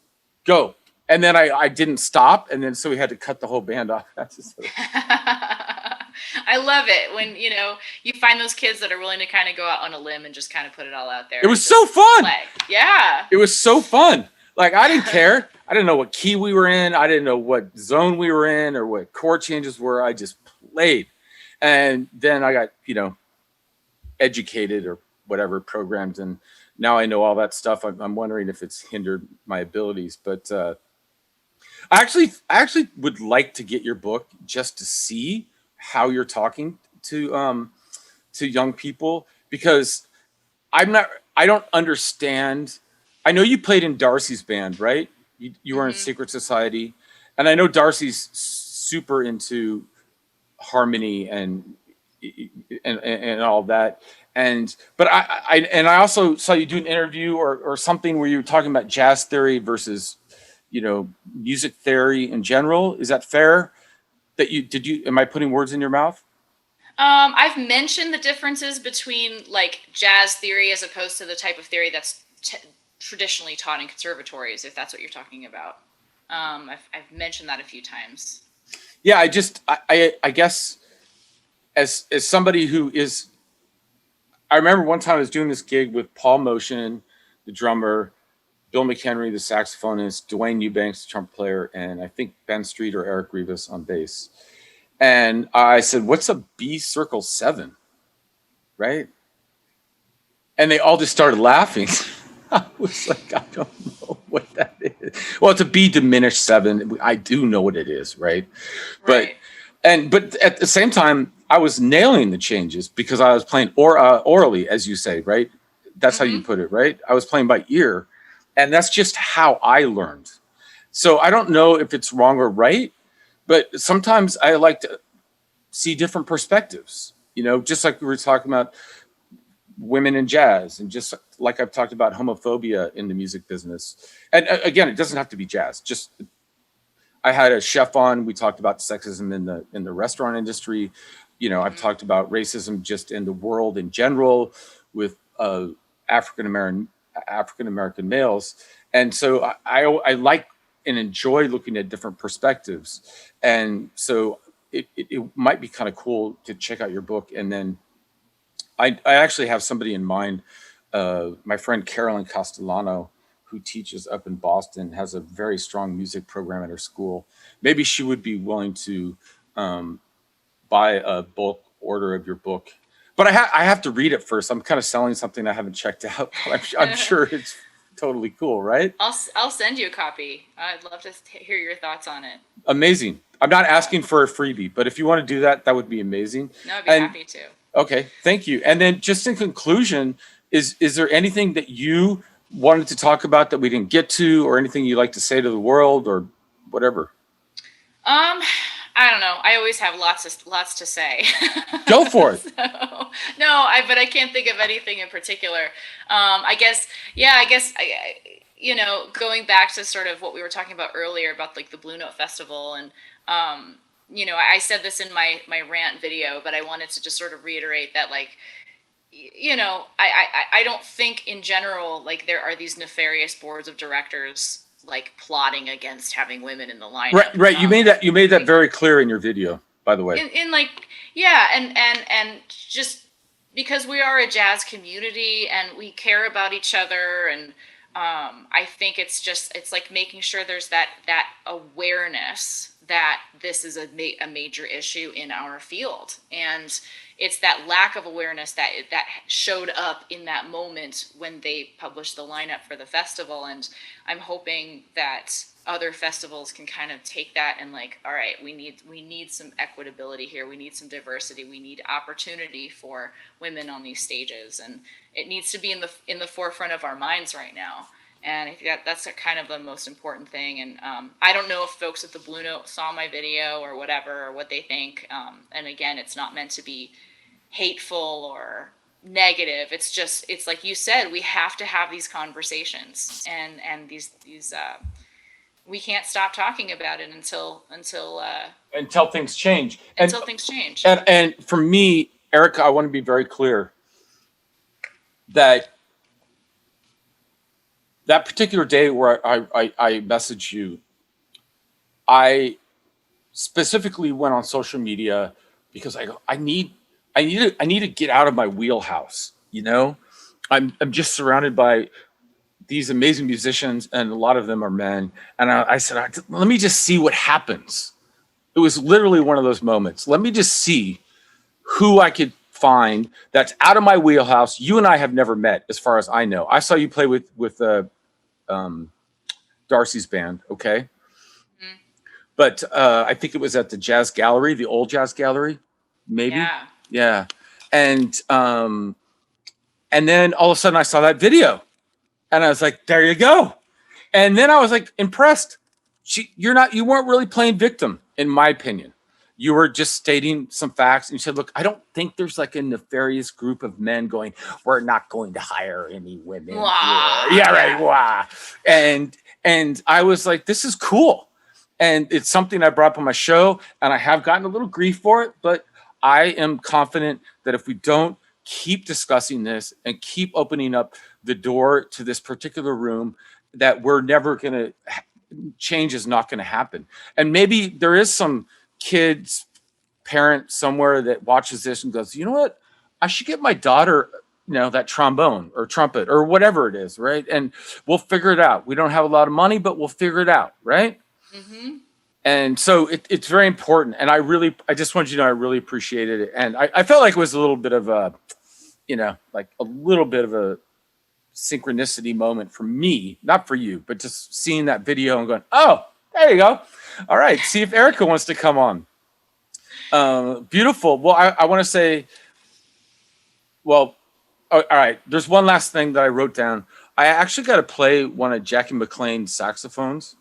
go. And then I didn't stop, and then so we had to cut the whole band off. That's just I love it when you find those kids that are willing to kind of go out on a limb and just kind of put it all out there. It was so fun. Play. Yeah. It was so fun. Like I didn't care. I didn't know what key we were in. I didn't know what zone we were in or what chord changes were. I just played. And then I got, educated or whatever, programmed, and now I know all that stuff. I'm wondering if it's hindered my abilities, but I actually would like to get your book just to see how you're talking to young people, because I don't understand. I know you played in Darcy's band, right? You were in Secret Society, and I know Darcy's super into harmony and all that. But I also saw you do an interview or something where you were talking about jazz theory versus music theory in general. Is that fair? Am I putting words in your mouth? I've mentioned the differences between like jazz theory as opposed to the type of theory that's traditionally taught in conservatories, if that's what you're talking about. I've mentioned that a few times. Yeah, I guess as somebody who is, I remember one time I was doing this gig with Paul Motion, the drummer, Bill McHenry, the saxophonist, Dwayne Eubanks, the trumpet player, and I think Ben Street or Eric Rivas on bass. And I said, what's a B circle 7? Right? And they all just started laughing. I was like, I don't know what that is. Well, it's a B diminished 7. I do know what it is, right? But at the same time, I was nailing the changes because I was playing orally, as you say, right? That's how you put it, right? I was playing by ear. And that's just how I learned. So I don't know if it's wrong or right, but sometimes I like to see different perspectives, just like we were talking about women in jazz, and just like I've talked about homophobia in the music business. And again, it doesn't have to be jazz. Just I had a chef on. We talked about sexism in the restaurant industry. I've talked about racism just in the world in general with African American males, and so I like and enjoy looking at different perspectives, and so it might be kind of cool to check out your book, and then I actually have somebody in mind. My friend Carolyn Castellano, who teaches up in Boston, has a very strong music program at her school. Maybe she would be willing to buy a bulk order of your book. But I have to read it first. I'm kind of selling something I haven't checked out. I'm sure it's totally cool, right? I'll send you a copy. I'd love to hear your thoughts on it. Amazing. I'm not asking for a freebie, but if you want to do that, that would be amazing. No, I'd be happy to. Okay, thank you. And then just in conclusion, is there anything that you wanted to talk about that we didn't get to, or anything you'd like to say to the world, or whatever? I don't know. I always have lots to say. Go for it. But I can't think of anything in particular. I guess, going back to sort of what we were talking about earlier about like the Blue Note Festival, and I said this in my rant video, but I wanted to just sort of reiterate that, like, I don't think in general, like, there are these nefarious boards of directors like plotting against having women in the lineup. Right. You made that very clear in your video, by the way. And just because we are a jazz community and we care about each other, and I think it's like making sure there's that awareness that this is a major issue in our field, and it's that lack of awareness that showed up in that moment when they published the lineup for the festival. And I'm hoping that other festivals can kind of take that and, like, all right, we need some equitability here. We need some diversity. We need opportunity for women on these stages, and it needs to be in the forefront of our minds right now. And I think that's kind of the most important thing. And I don't know if folks at the Blue Note saw my video or whatever, or what they think. And again, it's not meant to be hateful or negative. It's like you said, we have to have these conversations, and these we can't stop talking about it until things change. Until things change. And for me, Erica, I want to be very clear that particular day where I messaged you, I specifically went on social media because I need to get out of my wheelhouse. I'm just surrounded by these amazing musicians, and a lot of them are men. And I said, let me just see what happens. It was literally one of those moments. Let me just see who I could find that's out of my wheelhouse. You and I have never met, as far as I know. I saw you play with Darcy's band, okay? Mm-hmm. But I think it was at the Jazz Gallery, the old Jazz Gallery, maybe. Yeah. And then all of a sudden I saw that video, and I was like, there you go. And then I was like impressed. You weren't really playing victim, in my opinion. You were just stating some facts, and you said, look, I don't think there's like a nefarious group of men going, we're not going to hire any women. Yeah, right. Wow. And I was like, this is cool. And it's something I brought up on my show, and I have gotten a little grief for it, but I am confident that if we don't keep discussing this and keep opening up the door to this particular room, that we're never going to, change is not going to happen. And maybe there is some kid's parent somewhere that watches this and goes, you know what? I should get my daughter, that trombone or trumpet or whatever it is, right? And we'll figure it out. We don't have a lot of money, but we'll figure it out, right? Mm-hmm. And so it's very important. And I just want you to know I really appreciated it. And I felt like it was a little bit of a, like a little bit of a synchronicity moment for me, not for you, but just seeing that video and going, oh, there you go. All right. See if Erica wants to come on. Beautiful. Well, I want to say, all right. There's one last thing that I wrote down. I actually got to play one of Jackie McLean's saxophones.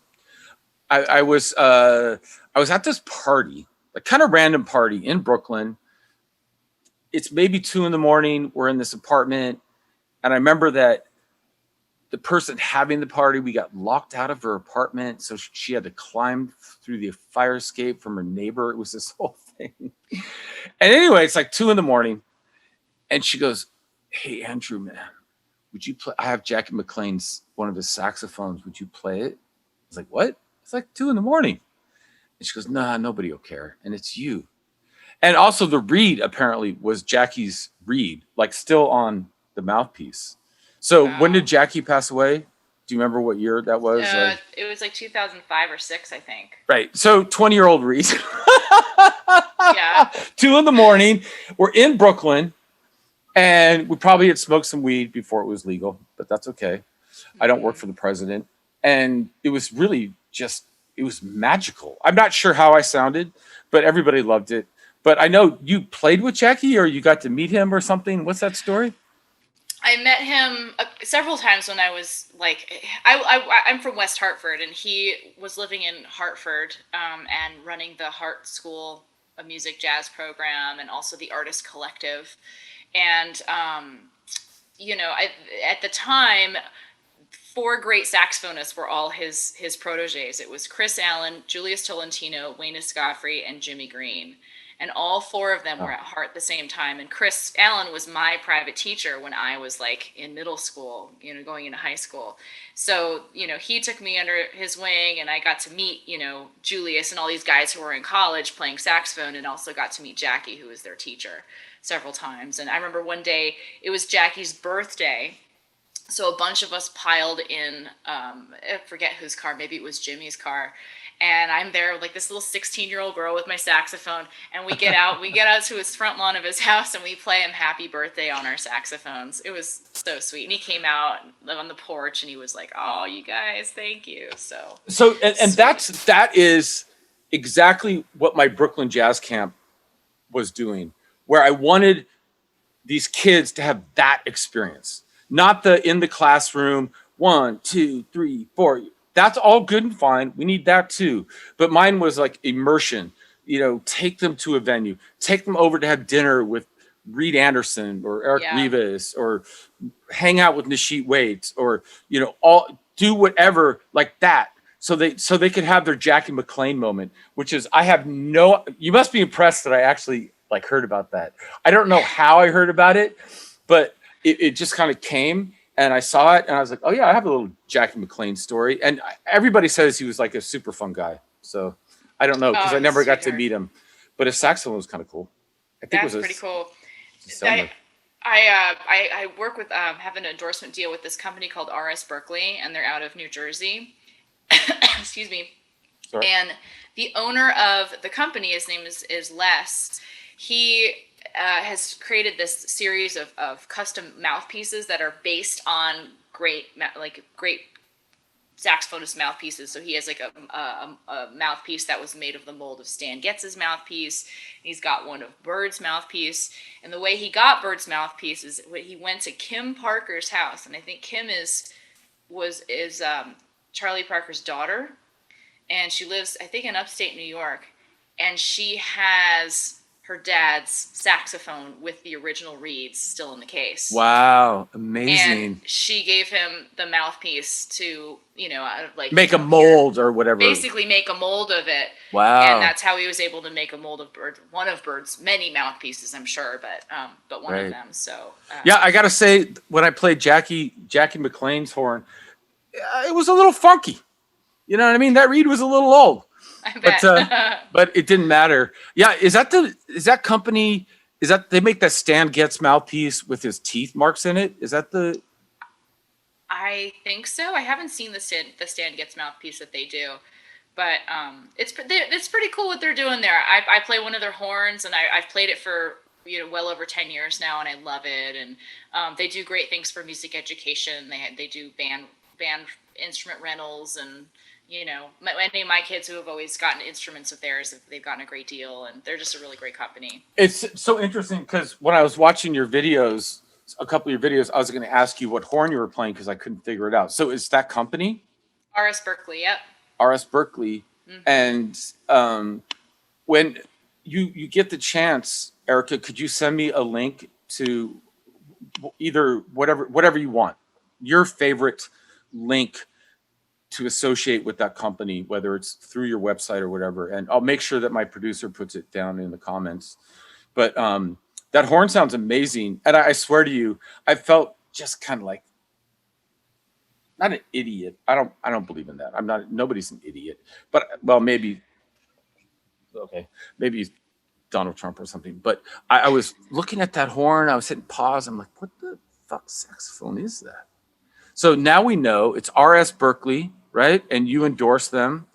I was at this party, a kind of random party in Brooklyn. It's maybe 2 a.m. We're in this apartment. And I remember that the person having the party, we got locked out of her apartment, so she had to climb through the fire escape from her neighbor. It was this whole thing. And anyway, it's like 2 a.m, and she goes, "Hey, Andrew, man, would you play? I have Jackie McLean's one of his saxophones. Would you play it?" I was like, "What?" It's like 2 a.m. And she goes, "Nah, nobody will care. And it's you." And also the reed apparently was Jackie's reed, like still on the mouthpiece. So when did Jackie pass away? Do you remember what year that was? It was like 2005 or 6, I think. Right. So 20-year-old reed. Yeah. 2 a.m. We're in Brooklyn, and we probably had smoked some weed before it was legal, but that's okay. I don't work for the president. And it was really just, it was magical. I'm not sure how I sounded, but everybody loved it. But I know you played with Jackie, or you got to meet him or something. What's that story? I met him several times when I was like, I'm from West Hartford, and he was living in Hartford and running the Hart School of Music Jazz program and also the Artist Collective. And, at the time, 4 great saxophonists were all his proteges. It was Chris Allen, Julius Tolentino, Wayne Escoffrey, and Jimmy Green. And all 4 of them were at Hart at the same time. And Chris Allen was my private teacher when I was like in middle school, going into high school. So, he took me under his wing, and I got to meet, Julius and all these guys who were in college playing saxophone, and also got to meet Jackie, who was their teacher, several times. And I remember one day it was Jackie's birthday. So a bunch of us piled in, I forget whose car, maybe it was Jimmy's car. And I'm there with like this little 16-year-old girl with my saxophone, and we get out to his front lawn of his house, and we play him Happy Birthday on our saxophones. It was so sweet. And he came out on the porch, and he was like, "Oh, you guys, thank you." So that is exactly what my Brooklyn Jazz Camp was doing, where I wanted these kids to have that experience, not the in the classroom 1, 2, 3, 4. That's all good and fine. We need that too. But mine was like immersion. Take them to a venue, take them over to have dinner with Reed Anderson or Eric Rivas, or hang out with Nashit Waits, or all do whatever like that, so they could have their Jackie McLean moment. Which is, you must be impressed that I actually like heard about that. I don't know how I heard about it, but it just kind of came. And I saw it, and I was like, "Oh yeah, I have a little Jackie McLean story." And everybody says he was like a super fun guy. So I don't know, because I never got to meet him. But his saxophone was kind of cool. I think that's pretty cool. I work with have an endorsement deal with this company called RS Berkeley, and they're out of New Jersey. Excuse me. Sorry. And the owner of the company, his name is Les. He has created this series of custom mouthpieces that are based on great saxophonist mouthpieces. So he has like a mouthpiece that was made of the mold of Stan Getz's mouthpiece. He's got one of Bird's mouthpiece. And the way he got Bird's mouthpiece is when he went to Kim Parker's house, and I think Kim is Charlie Parker's daughter, and she lives, I think, in upstate New York, and she has her dad's saxophone with the original reeds still in the case. Wow, amazing. And she gave him the mouthpiece to, make a mold or whatever. Basically make a mold of it. Wow. And that's how he was able to make a mold of one of Bird's many mouthpieces, I'm sure, but one of them. So yeah, I gotta say, when I played Jackie McLean's horn, it was a little funky. You know what I mean? That reed was a little old. But it didn't matter. Yeah, is that company? Is that they make that Stan Getz mouthpiece with his teeth marks in it? Is that the? I think so. I haven't seen the Stan Getz mouthpiece that they do, but it's pretty cool what they're doing there. I play one of their horns, and I've played it for well over 10 years now, and I love it. And they do great things for music education. They do band instrument rentals, and any of my kids who have always gotten instruments of theirs, they've gotten a great deal, and they're just a really great company. It's so interesting, because when I was watching your videos, a couple of your videos, I was going to ask you what horn you were playing, because I couldn't figure it out. So is that company? RS Berkeley, yep. RS Berkeley. Mm-hmm. And when you get the chance, Erica, could you send me a link to either whatever you want, your favorite link to associate with that company, whether it's through your website or whatever. And I'll make sure that my producer puts it down in the comments. But that horn sounds amazing. And I swear to you, I felt just kind of like, not an idiot. I don't believe in that. Nobody's an idiot. But well, maybe Donald Trump or something. But I was looking at that horn, I was hitting pause. I'm like, what the fuck saxophone is that? So now we know it's RS Berkeley, right? And you endorse them.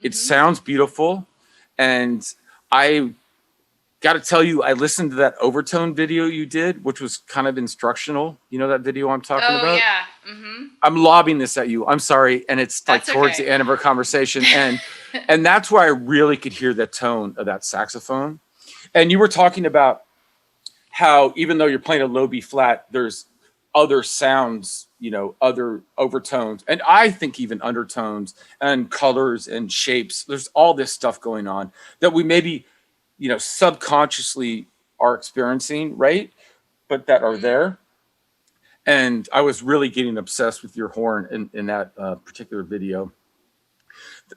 It sounds beautiful. And I got to tell you, I listened to that overtone video you did, which was kind of instructional. You know that video I'm talking about? Oh, yeah. I'm lobbing this at you. I'm sorry. And it's like towards the end of our conversation. And that's where I really could hear the tone of that saxophone. And you were talking about how even though you're playing a low B flat, there's other sounds, other overtones, and I think even undertones and colors and shapes. There's all this stuff going on that we maybe, subconsciously are experiencing, right? But that are there. And I was really getting obsessed with your horn in that particular video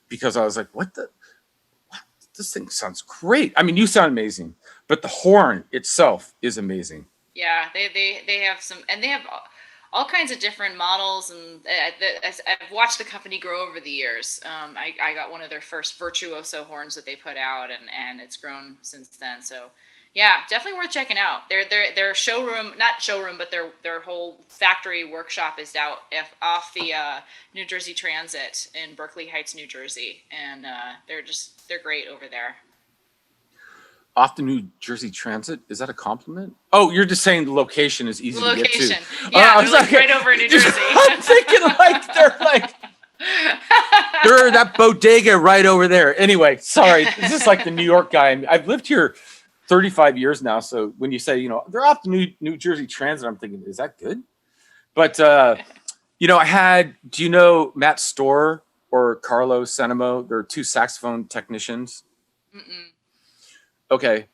because I was like, what? This thing sounds great. I mean, you sound amazing, but the horn itself is amazing. Yeah, they have some, and they have all kinds of different models, and I've watched the company grow over the years. I got one of their first virtuoso horns that they put out, and it's grown since then. So yeah, definitely worth checking out. Their showroom, not showroom, but their whole factory workshop is out off the New Jersey Transit in Berkeley Heights, New Jersey, and they're great over there. Off the New Jersey Transit? Is that a compliment? Oh, you're just saying the location is easy to get to. Yeah, they're like right over in New Jersey. I'm thinking they're that bodega right over there. Anyway, sorry. This is like the New York guy. I've lived here 35 years now. So when you say, they're off the New Jersey Transit, I'm thinking, is that good? But, do you know Matt Storr or Carlo Senemo? They're two saxophone technicians. Mm-mm. Okay.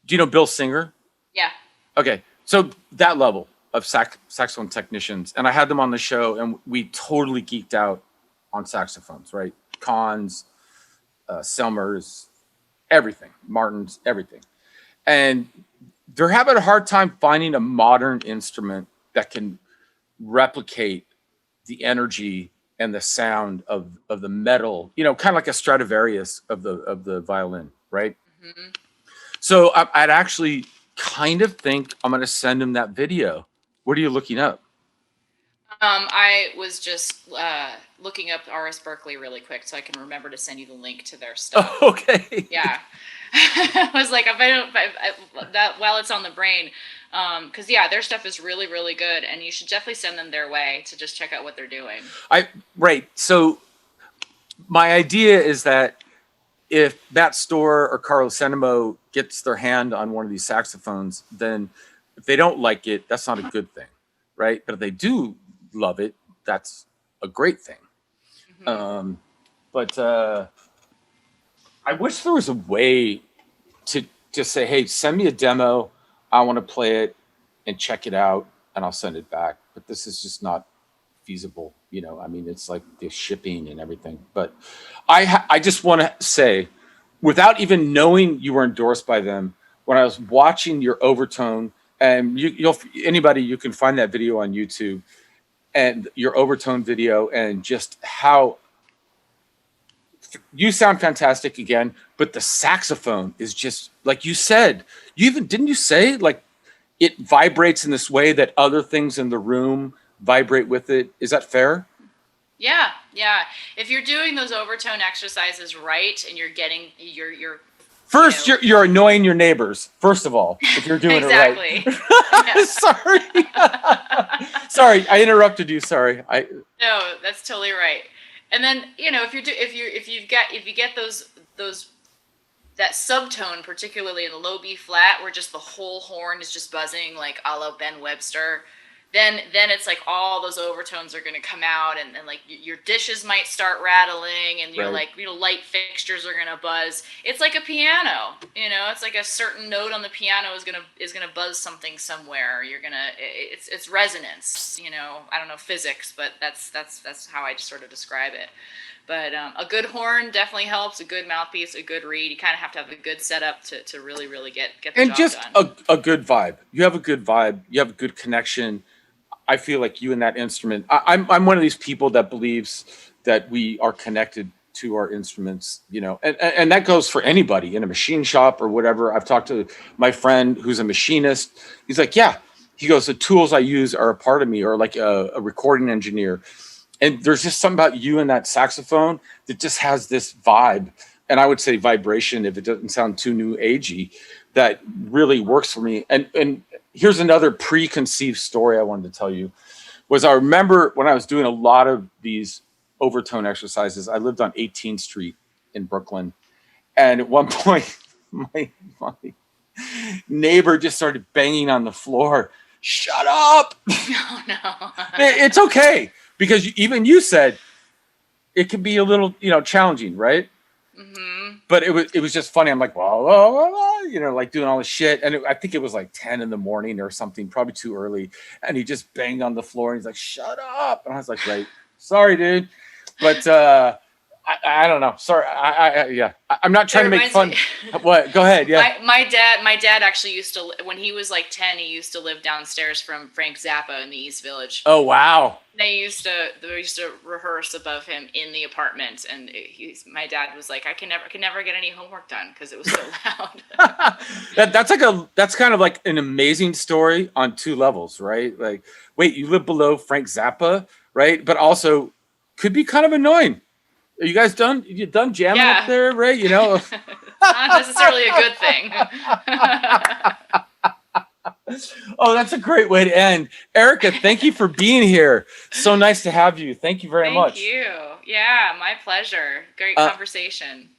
Do you know Bill Singer? Yeah. Okay. So that level of saxophone technicians. And I had them on the show and we totally geeked out on saxophones, right? Cons, Selmers, everything, Martins, everything. And they're having a hard time finding a modern instrument that can replicate the energy and the sound of the metal, kind of like a Stradivarius of the violin, right? Mm-hmm. So I'd actually kind of think I'm going to send him that video. What are you looking up? I was just looking up RS Berkeley really quick so I can remember to send you the link to their stuff. Oh, okay. Yeah. I was like, while it's on the brain, because their stuff is really, really good, and you should definitely send them their way to just check out what they're doing. Right. So my idea is that if Matt Storr or Carlo Senemo gets their hand on one of these saxophones, then if they don't like it, that's not a good thing, right? But if they do love it, that's a great thing. Mm-hmm. But I wish there was a way to just say, hey, send me a demo. I want to play it and check it out, and I'll send it back. But this is just not feasible. It's like the shipping and everything. But I just want to say, without even knowing you were endorsed by them, when I was watching your overtone, and you can find that video on YouTube, and your overtone video, and just how you sound fantastic again, but the saxophone is just like you said. Didn't you say like it vibrates in this way that other things in the room vibrate with it? Is that fair? Yeah. If you're doing those overtone exercises right, and you're getting your first, you're annoying your neighbors. First of all, if you're doing exactly. it right. Sorry, I interrupted you. Sorry. No, that's totally right. And then if you get those that subtone, particularly in the low B flat, where just the whole horn is just buzzing like a la Ben Webster, then it's like all those overtones are going to come out, and like your dishes might start rattling, and you're like, light fixtures are going to buzz. It's like a piano, it's like a certain note on the piano is going to buzz something somewhere. You're going to, it's resonance, I don't know physics, but that's how I just sort of describe it. But a good horn definitely helps. A good mouthpiece, a good reed. You kind of have to have a good setup to really, really get the and job just done. a good vibe. You have a good vibe. You have a good connection. I feel like you and that instrument. I'm one of these people that believes that we are connected to our instruments. And that goes for anybody in a machine shop or whatever. I've talked to my friend who's a machinist. He's like, yeah. He goes, the tools I use are a part of me, or like a recording engineer. And there's just something about you and that saxophone that just has this vibe, and I would say vibration, if it doesn't sound too new agey, that really works for me. And here's another preconceived story I wanted to tell you. Was I remember when I was doing a lot of these overtone exercises, I lived on 18th Street in Brooklyn. And at one point, my neighbor just started banging on the floor. Shut up! Oh, no. It's okay. Because even you said it could be a little, challenging, right? Mm-hmm. But it was just funny. I'm like, well, like doing all this shit. And I think it was like 10 in the morning or something, probably too early. And he just banged on the floor. And he's like, shut up. And I was like, right. Sorry, dude. But I don't know. Sorry. I'm not trying to make fun. What? Go ahead. Yeah. My dad actually used to, when he was like 10, he used to live downstairs from Frank Zappa in the East Village. Oh, they used to rehearse above him in the apartment, and my dad was like, I can never get any homework done because it was so loud. that's kind of like an amazing story on two levels, right? Like, wait, you live below Frank Zappa, right? But also could be kind of annoying. Are you guys done? You done jamming up there, right? Not necessarily a good thing. Oh, that's a great way to end. Erica, thank you for being here. So nice to have you. Thank you very much. Thank you. Yeah, my pleasure. Great conversation.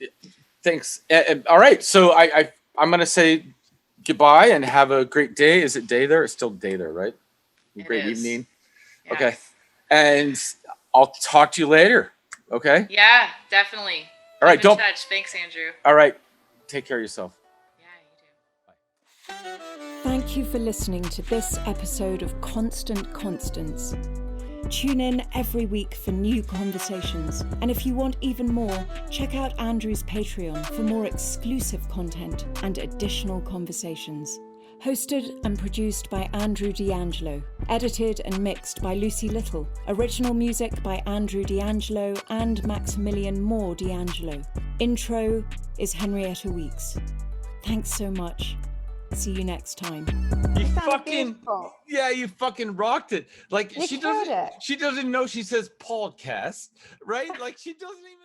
Thanks. All right. So I'm going to say goodbye and have a great day. Is it day there? It's still day there, right? Great evening. Yes. Okay. And I'll talk to you later. Okay? Yeah, definitely. All right. Keep in touch. Thanks, Andrew. All right. Take care of yourself. Yeah, you too. Bye. Thank you for listening to this episode of Constant Constance. Tune in every week for new conversations. And if you want even more, check out Andrew's Patreon for more exclusive content and additional conversations. Hosted and produced by Andrew D'Angelo. Edited and mixed by Lucy Little. Original music by Andrew D'Angelo and Maximilian Moore D'Angelo. Intro is Henrietta Weeks. Thanks so much. See you next time. You fucking rocked it. Like she doesn't know she says podcast, right? Like she doesn't even